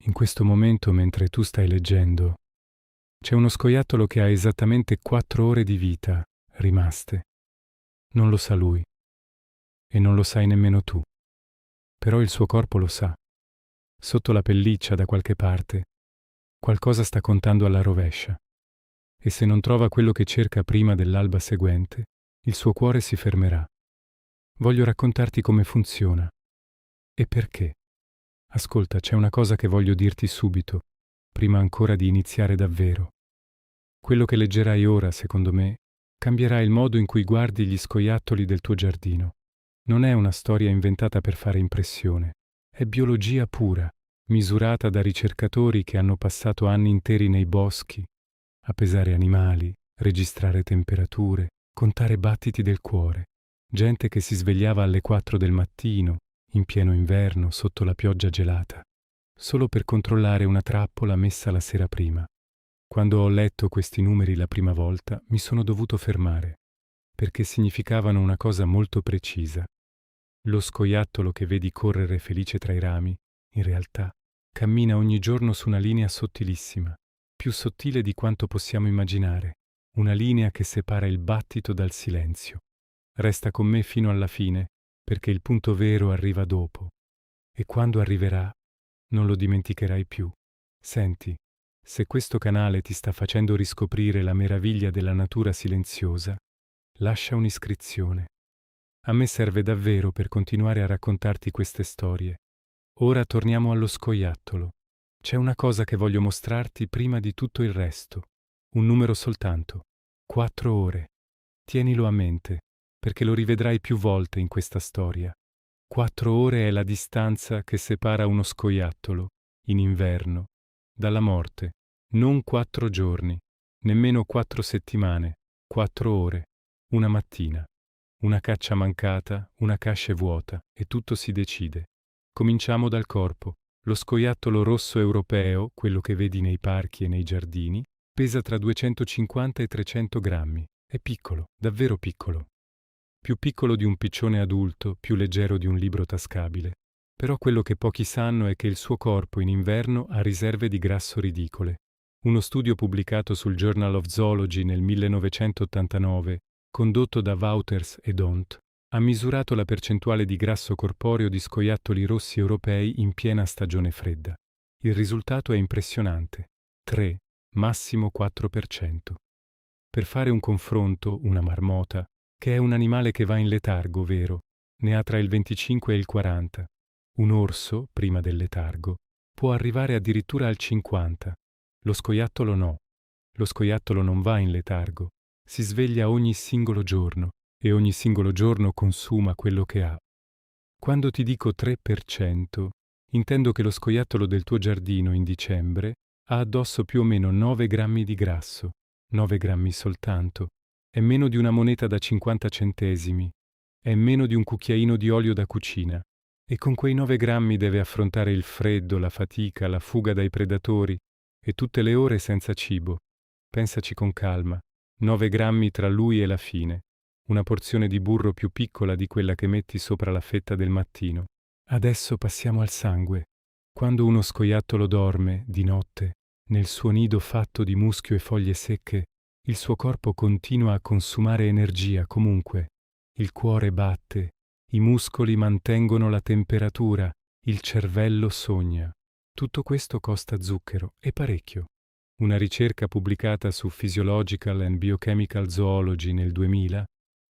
In questo momento, mentre tu stai leggendo, c'è uno scoiattolo che ha esattamente 4 ore di vita rimaste. Non lo sa lui e non lo sai nemmeno tu, però il suo corpo lo sa. Sotto la pelliccia, da qualche parte, qualcosa sta contando alla rovescia e se non trova quello che cerca prima dell'alba seguente, il suo cuore si fermerà. Voglio raccontarti come funziona e perché. Ascolta, c'è una cosa che voglio dirti subito, prima ancora di iniziare davvero. Quello che leggerai ora, secondo me, cambierà il modo in cui guardi gli scoiattoli del tuo giardino. Non è una storia inventata per fare impressione, è biologia pura, misurata da ricercatori che hanno passato anni interi nei boschi, a pesare animali, registrare temperature, contare battiti del cuore. Gente che si svegliava alle 4 del mattino, in pieno inverno, sotto la pioggia gelata, solo per controllare una trappola messa la sera prima. Quando ho letto questi numeri la prima volta, mi sono dovuto fermare, perché significavano una cosa molto precisa. Lo scoiattolo che vedi correre felice tra i rami, in realtà, cammina ogni giorno su una linea sottilissima, più sottile di quanto possiamo immaginare, una linea che separa il battito dal silenzio. Resta con me fino alla fine, perché il punto vero arriva dopo, e quando arriverà non lo dimenticherai più. Senti, se questo canale ti sta facendo riscoprire la meraviglia della natura silenziosa, lascia un'iscrizione. A me serve davvero per continuare a raccontarti queste storie. Ora torniamo allo scoiattolo. C'è una cosa che voglio mostrarti prima di tutto il resto. Un numero soltanto. 4 ore. Tienilo a mente, perché lo rivedrai più volte in questa storia. 4 ore è la distanza che separa uno scoiattolo, in inverno, dalla morte. Non 4 giorni, nemmeno 4 settimane, 4 ore, una mattina. Una caccia mancata, una cache vuota, e tutto si decide. Cominciamo dal corpo. Lo scoiattolo rosso europeo, quello che vedi nei parchi e nei giardini, pesa tra 250 e 300 grammi. È piccolo, davvero piccolo. Più piccolo di un piccione adulto, più leggero di un libro tascabile. Però quello che pochi sanno è che il suo corpo in inverno ha riserve di grasso ridicole. Uno studio pubblicato sul Journal of Zoology nel 1989, condotto da Wouters e Dont, ha misurato la percentuale di grasso corporeo di scoiattoli rossi europei in piena stagione fredda. Il risultato è impressionante: 3, massimo 4%. Per fare un confronto, una marmota, che è un animale che va in letargo, vero, ne ha tra il 25 e il 40. Un orso, prima del letargo, può arrivare addirittura al 50. Lo scoiattolo no. Lo scoiattolo non va in letargo. Si sveglia ogni singolo giorno e ogni singolo giorno consuma quello che ha. Quando ti dico 3%, intendo che lo scoiattolo del tuo giardino in dicembre ha addosso più o meno 9 grammi di grasso. 9 grammi soltanto. È meno di una moneta da 50 centesimi. È meno di un cucchiaino di olio da cucina. E con quei 9 grammi deve affrontare il freddo, la fatica, la fuga dai predatori e tutte le ore senza cibo. Pensaci con calma. 9 grammi tra lui e la fine. Una porzione di burro più piccola di quella che metti sopra la fetta del mattino. Adesso passiamo al sangue. Quando uno scoiattolo dorme, di notte, nel suo nido fatto di muschio e foglie secche, il suo corpo continua a consumare energia comunque. Il cuore batte, i muscoli mantengono la temperatura, il cervello sogna. Tutto questo costa zucchero, e parecchio. Una ricerca pubblicata su Physiological and Biochemical Zoology nel 2000,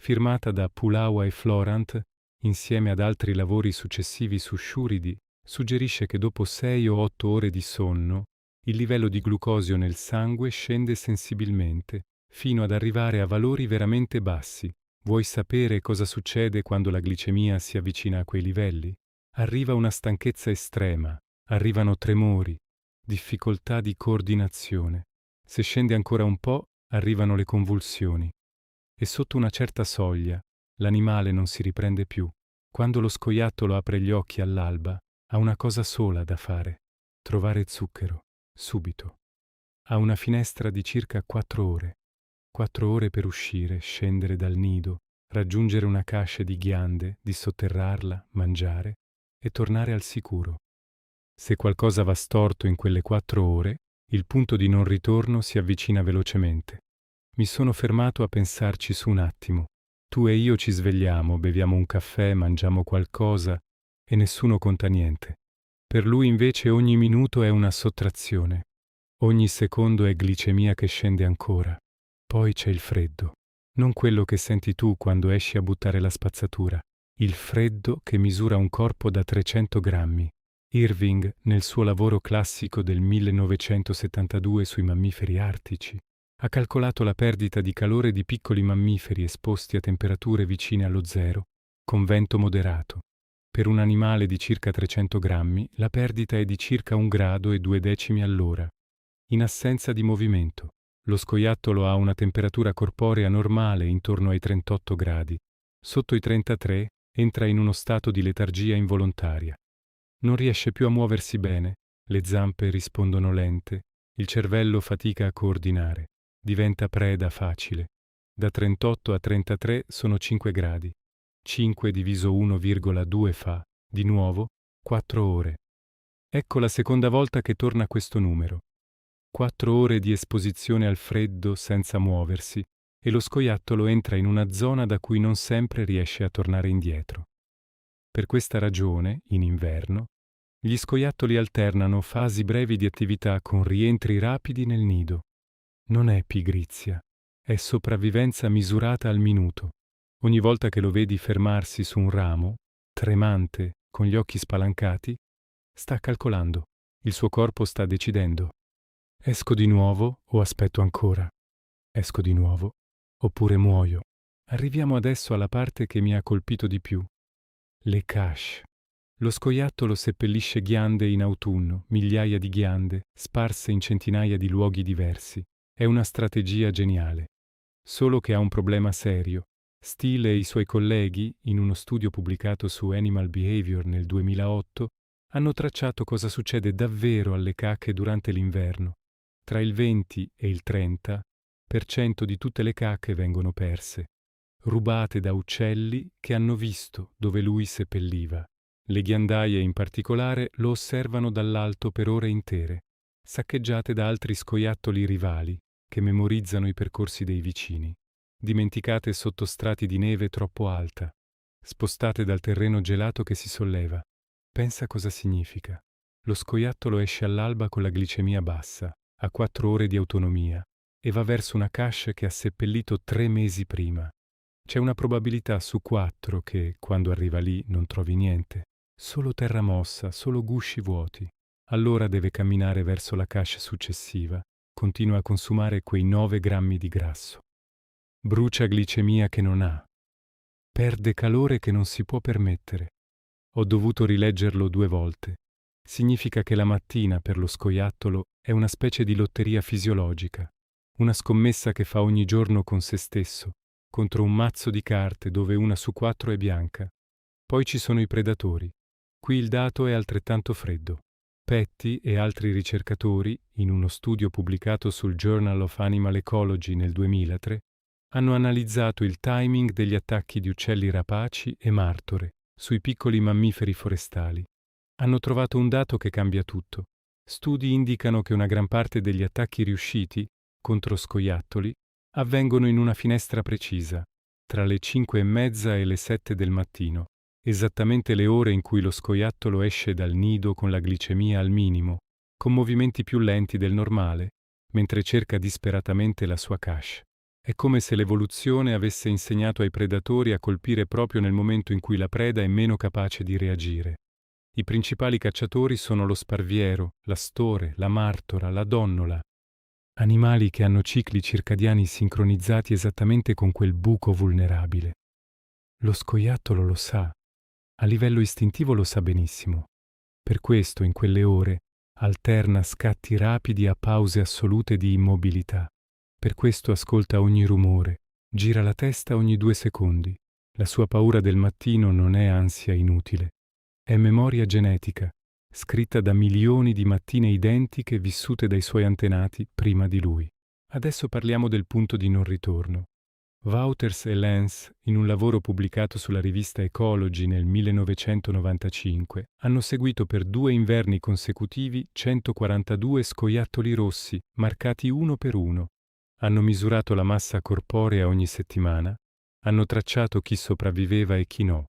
firmata da Pulawa e Florant, insieme ad altri lavori successivi su sciuridi, suggerisce che dopo 6 o 8 ore di sonno, il livello di glucosio nel sangue scende sensibilmente, fino ad arrivare a valori veramente bassi. Vuoi sapere cosa succede quando la glicemia si avvicina a quei livelli? Arriva una stanchezza estrema, arrivano tremori, difficoltà di coordinazione. Se scende ancora un po', arrivano le convulsioni. E sotto una certa soglia, l'animale non si riprende più. Quando lo scoiattolo apre gli occhi all'alba, ha una cosa sola da fare: trovare zucchero, subito. Ha una finestra di circa 4 ore. 4 ore per uscire, scendere dal nido, raggiungere una cache di ghiande, dissotterrarla, mangiare e tornare al sicuro. Se qualcosa va storto in quelle 4 ore, il punto di non ritorno si avvicina velocemente. Mi sono fermato a pensarci su un attimo. Tu e io ci svegliamo, beviamo un caffè, mangiamo qualcosa e nessuno conta niente. Per lui invece ogni minuto è una sottrazione. Ogni secondo è glicemia che scende ancora. Poi c'è il freddo. Non quello che senti tu quando esci a buttare la spazzatura. Il freddo che misura un corpo da 300 grammi. Irving, nel suo lavoro classico del 1972 sui mammiferi artici, ha calcolato la perdita di calore di piccoli mammiferi esposti a temperature vicine allo zero, con vento moderato. Per un animale di circa 300 grammi, la perdita è di circa 1 grado e 2 decimi all'ora. In assenza di movimento, lo scoiattolo ha una temperatura corporea normale intorno ai 38 gradi. Sotto i 33 entra in uno stato di letargia involontaria. Non riesce più a muoversi bene, le zampe rispondono lente, il cervello fatica a coordinare, diventa preda facile. Da 38 a 33 sono 5 gradi. 5 diviso 1,2 fa, di nuovo, 4 ore. Ecco la seconda volta che torna questo numero. 4 ore di esposizione al freddo senza muoversi e lo scoiattolo entra in una zona da cui non sempre riesce a tornare indietro. Per questa ragione, in inverno, gli scoiattoli alternano fasi brevi di attività con rientri rapidi nel nido. Non è pigrizia, è sopravvivenza misurata al minuto. Ogni volta che lo vedi fermarsi su un ramo, tremante, con gli occhi spalancati, sta calcolando. Il suo corpo sta decidendo. Esco di nuovo o aspetto ancora? Esco di nuovo oppure muoio? Arriviamo adesso alla parte che mi ha colpito di più. Le cache. Lo scoiattolo seppellisce ghiande in autunno, migliaia di ghiande, sparse in centinaia di luoghi diversi. È una strategia geniale. Solo che ha un problema serio. Steele e i suoi colleghi, in uno studio pubblicato su Animal Behavior nel 2008, hanno tracciato cosa succede davvero alle cacche durante l'inverno. Tra il 20 e il 30% di tutte le cacche vengono perse, rubate da uccelli che hanno visto dove lui seppelliva. Le ghiandaie in particolare lo osservano dall'alto per ore intere, saccheggiate da altri scoiattoli rivali che memorizzano i percorsi dei vicini, dimenticate sotto strati di neve troppo alta, spostate dal terreno gelato che si solleva. Pensa cosa significa. Lo scoiattolo esce all'alba con la glicemia bassa, ha 4 ore di autonomia e va verso una cache che ha seppellito 3 mesi prima. C'è una probabilità su 4 che, quando arriva lì, non trovi niente. Solo terra mossa, solo gusci vuoti. Allora deve camminare verso la cache successiva. Continua a consumare quei 9 grammi di grasso. Brucia glicemia che non ha. Perde calore che non si può permettere. Ho dovuto rileggerlo 2 volte. Significa che la mattina per lo scoiattolo è una specie di lotteria fisiologica, una scommessa che fa ogni giorno con se stesso, contro un mazzo di carte dove 1 su 4 è bianca. Poi ci sono i predatori. Qui il dato è altrettanto freddo. Petty e altri ricercatori, in uno studio pubblicato sul Journal of Animal Ecology nel 2003, hanno analizzato il timing degli attacchi di uccelli rapaci e martore sui piccoli mammiferi forestali. Hanno trovato un dato che cambia tutto. Studi indicano che una gran parte degli attacchi riusciti, contro scoiattoli, avvengono in una finestra precisa, tra le 5:30 e le 7 del mattino, esattamente le ore in cui lo scoiattolo esce dal nido con la glicemia al minimo, con movimenti più lenti del normale, mentre cerca disperatamente la sua cache. È come se l'evoluzione avesse insegnato ai predatori a colpire proprio nel momento in cui la preda è meno capace di reagire. I principali cacciatori sono lo sparviero, l'astore, la martora, la donnola. Animali che hanno cicli circadiani sincronizzati esattamente con quel buco vulnerabile. Lo scoiattolo lo sa. A livello istintivo lo sa benissimo. Per questo, in quelle ore, alterna scatti rapidi a pause assolute di immobilità. Per questo ascolta ogni rumore, gira la testa ogni 2 secondi. La sua paura del mattino non è ansia inutile. È memoria genetica, scritta da milioni di mattine identiche vissute dai suoi antenati prima di lui. Adesso parliamo del punto di non ritorno. Wouters e Lance, in un lavoro pubblicato sulla rivista Ecology nel 1995, hanno seguito per 2 inverni consecutivi 142 scoiattoli rossi, marcati uno per uno. Hanno misurato la massa corporea ogni settimana, hanno tracciato chi sopravviveva e chi no.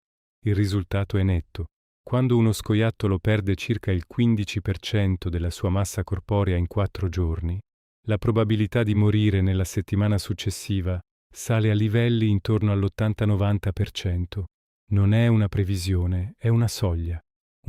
Il risultato è netto. Quando uno scoiattolo perde circa il 15% della sua massa corporea in 4 giorni, la probabilità di morire nella settimana successiva sale a livelli intorno all'80-90%. Non è una previsione, è una soglia,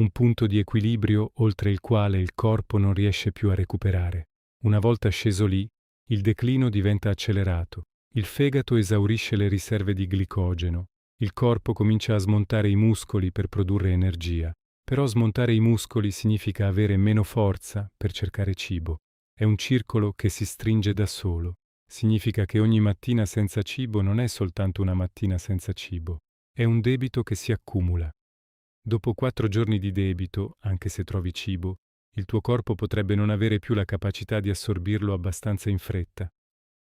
un punto di equilibrio oltre il quale il corpo non riesce più a recuperare. Una volta sceso lì, il declino diventa accelerato, il fegato esaurisce le riserve di glicogeno, il corpo comincia a smontare i muscoli per produrre energia, però smontare i muscoli significa avere meno forza per cercare cibo. È un circolo che si stringe da solo. Significa che ogni mattina senza cibo non è soltanto una mattina senza cibo, è un debito che si accumula. Dopo 4 giorni di debito, anche se trovi cibo, il tuo corpo potrebbe non avere più la capacità di assorbirlo abbastanza in fretta.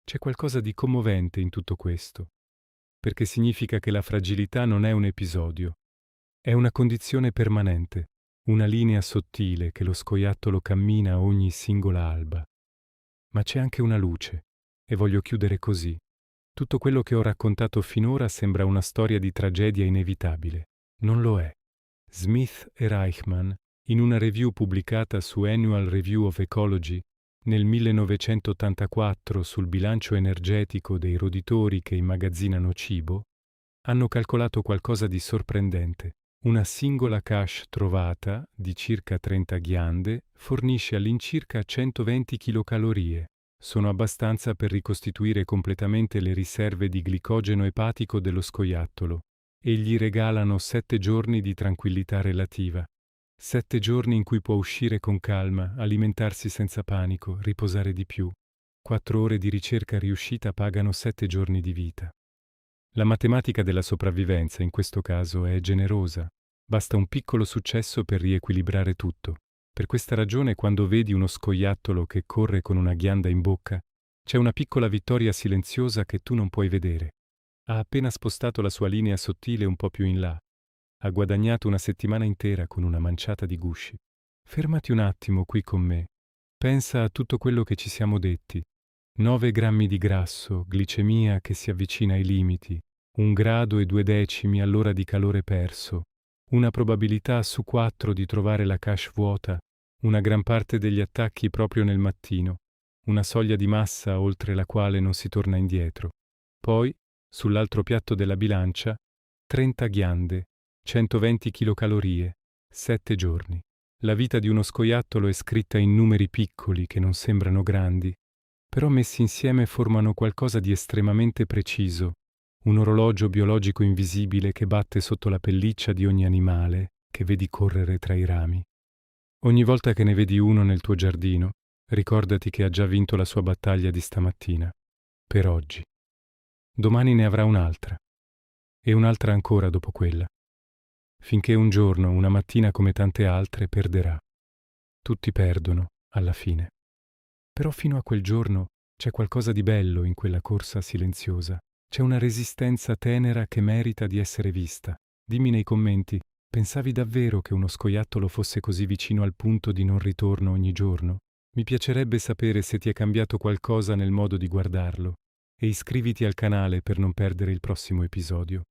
C'è qualcosa di commovente in tutto questo, perché significa che la fragilità non è un episodio, è una condizione permanente, una linea sottile che lo scoiattolo cammina a ogni singola alba. Ma c'è anche una luce. E voglio chiudere così. Tutto quello che ho raccontato finora sembra una storia di tragedia inevitabile. Non lo è. Smith e Reichman, in una review pubblicata su Annual Review of Ecology nel 1984 sul bilancio energetico dei roditori che immagazzinano cibo, hanno calcolato qualcosa di sorprendente. Una singola cache trovata, di circa 30 ghiande, fornisce all'incirca 120 kcal. Sono abbastanza per ricostituire completamente le riserve di glicogeno epatico dello scoiattolo e gli regalano 7 giorni di tranquillità relativa. 7 giorni in cui può uscire con calma, alimentarsi senza panico, riposare di più. 4 ore di ricerca riuscita pagano 7 giorni di vita. La matematica della sopravvivenza in questo caso è generosa. Basta un piccolo successo per riequilibrare tutto. Per questa ragione, quando vedi uno scoiattolo che corre con una ghianda in bocca, c'è una piccola vittoria silenziosa che tu non puoi vedere. Ha appena spostato la sua linea sottile un po' più in là. Ha guadagnato una settimana intera con una manciata di gusci. Fermati un attimo qui con me. Pensa a tutto quello che ci siamo detti. 9 grammi di grasso, glicemia che si avvicina ai limiti, 1 grado e 2 decimi all'ora di calore perso, una probabilità su 4 di trovare la cache vuota, una gran parte degli attacchi proprio nel mattino, una soglia di massa oltre la quale non si torna indietro. Poi, sull'altro piatto della bilancia, 30 ghiande, 120 kcal, 7 giorni. La vita di uno scoiattolo è scritta in numeri piccoli che non sembrano grandi, però messi insieme formano qualcosa di estremamente preciso, un orologio biologico invisibile che batte sotto la pelliccia di ogni animale che vedi correre tra i rami. Ogni volta che ne vedi uno nel tuo giardino, ricordati che ha già vinto la sua battaglia di stamattina, per oggi. Domani ne avrà un'altra, e un'altra ancora dopo quella, finché un giorno, una mattina come tante altre, perderà. Tutti perdono, alla fine. Però fino a quel giorno c'è qualcosa di bello in quella corsa silenziosa. C'è una resistenza tenera che merita di essere vista. Dimmi nei commenti, pensavi davvero che uno scoiattolo fosse così vicino al punto di non ritorno ogni giorno? Mi piacerebbe sapere se ti è cambiato qualcosa nel modo di guardarlo. E iscriviti al canale per non perdere il prossimo episodio.